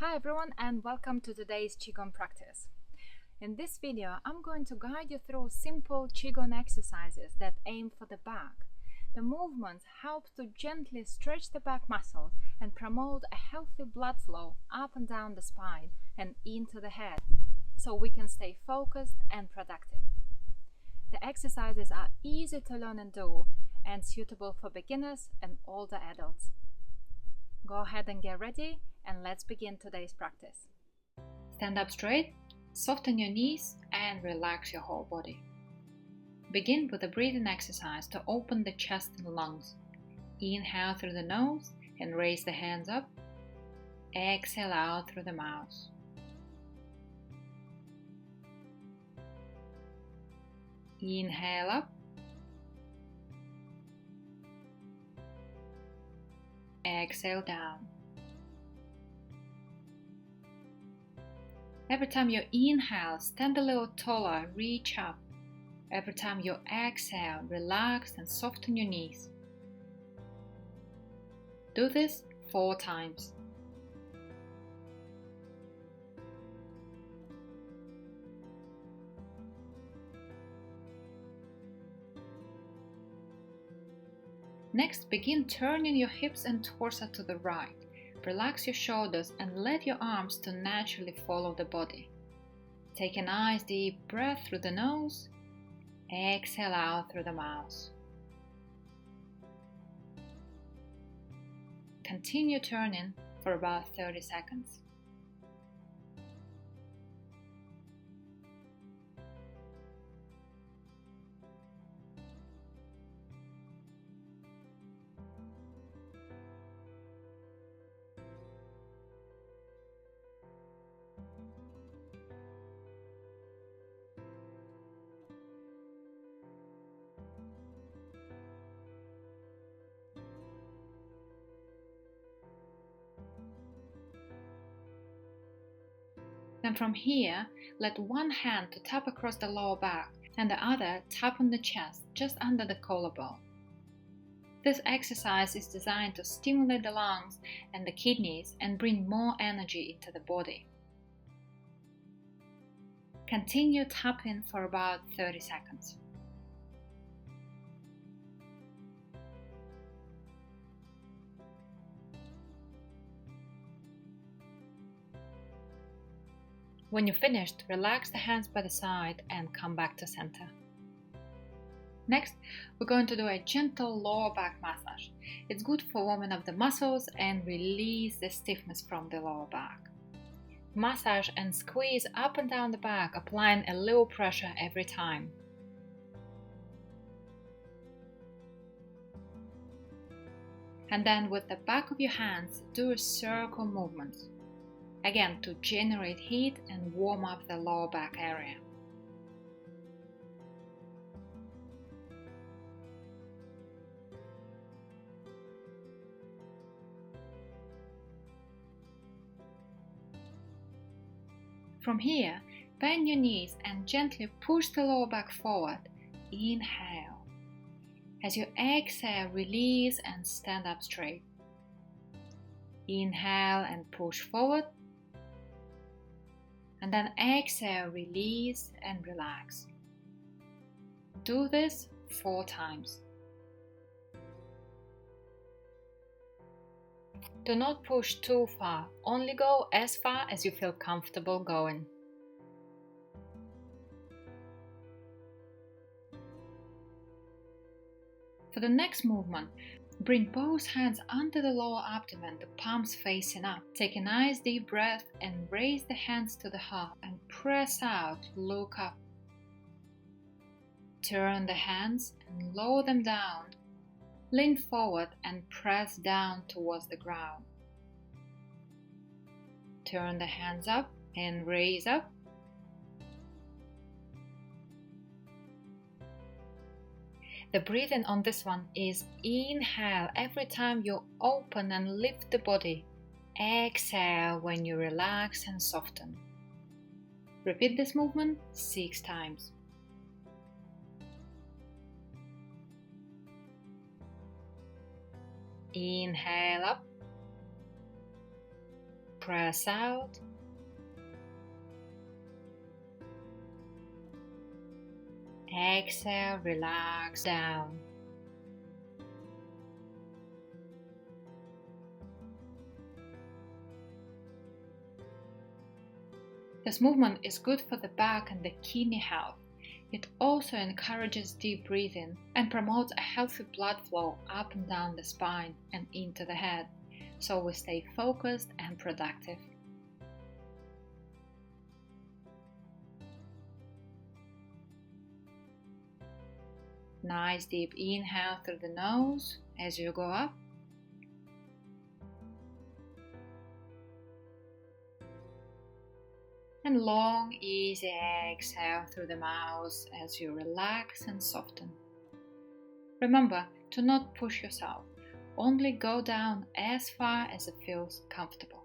Hi everyone and welcome to today's Qigong practice. In this video, I'm going to guide you through simple Qigong exercises that aim for the back. The movements help to gently stretch the back muscles and promote a healthy blood flow up and down the spine and into the head, so we can stay focused and productive. The exercises are easy to learn and do and suitable for beginners and older adults. Go ahead and get ready, and let's begin today's practice. Stand up straight, soften your knees and relax your whole body. Begin with a breathing exercise to open the chest and lungs. Inhale through the nose and raise the hands up. Exhale out through the mouth. Inhale up. Exhale down. Every time you inhale, stand a little taller, reach up. Every time you exhale, relax and soften your knees. Do this 4 times. Next, begin turning your hips and torso to the right. Relax your shoulders and let your arms to naturally follow the body. Take a nice deep breath through the nose. Exhale out through the mouth. Continue turning for about 30 seconds. Then from here, let one hand to tap across the lower back and the other tap on the chest just under the collarbone. This exercise is designed to stimulate the lungs and the kidneys and bring more energy into the body. Continue tapping for about 30 seconds. When you're finished, relax the hands by the side and come back to center. Next, we're going to do a gentle lower back massage. It's good for warming up the muscles and release the stiffness from the lower back. Massage and squeeze up and down the back, applying a little pressure every time. And then with the back of your hands, do a circle movement. Again, to generate heat and warm up the lower back area. From here, bend your knees and gently push the lower back forward. Inhale. As you exhale, release and stand up straight. Inhale and push forward. And then exhale, release and relax. Do this 4 times. Do not push too far, only go as far as you feel comfortable going. For the next movement, bring both hands under the lower abdomen, the palms facing up. Take a nice deep breath and raise the hands to the heart and press out, look up. Turn the hands and lower them down. Lean forward and press down towards the ground. Turn the hands up and raise up. The breathing on this one is inhale every time you open and lift the body. Exhale when you relax and soften. Repeat this movement 6 times. Inhale up. Press out. Exhale, relax down. This movement is good for the back and the kidney health. It also encourages deep breathing and promotes a healthy blood flow up and down the spine and into the head, so we stay focused and productive. Nice deep inhale through the nose as you go up. And long, easy exhale through the mouth as you relax and soften. Remember to not push yourself, only go down as far as it feels comfortable.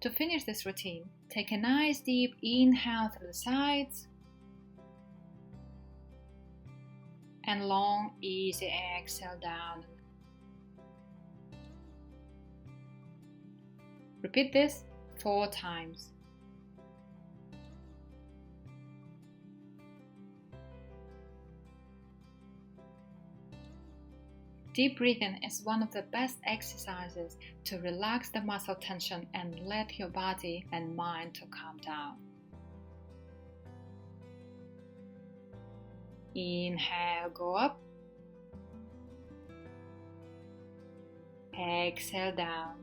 To finish this routine, take a nice deep inhale through the sides and long, easy exhale down. Repeat this 4 times. Deep breathing is one of the best exercises to relax the muscle tension and let your body and mind to calm down. Inhale, go up. Exhale down.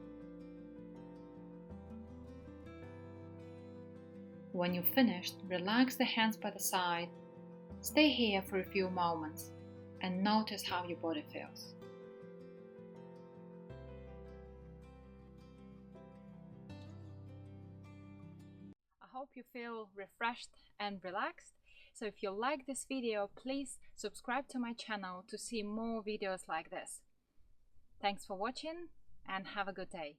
When you've finished, relax the hands by the side. Stay here for a few moments and notice how your body feels. I hope you feel refreshed and relaxed. So if you like this video, please subscribe to my channel to see more videos like this. Thanks for watching and have a good day.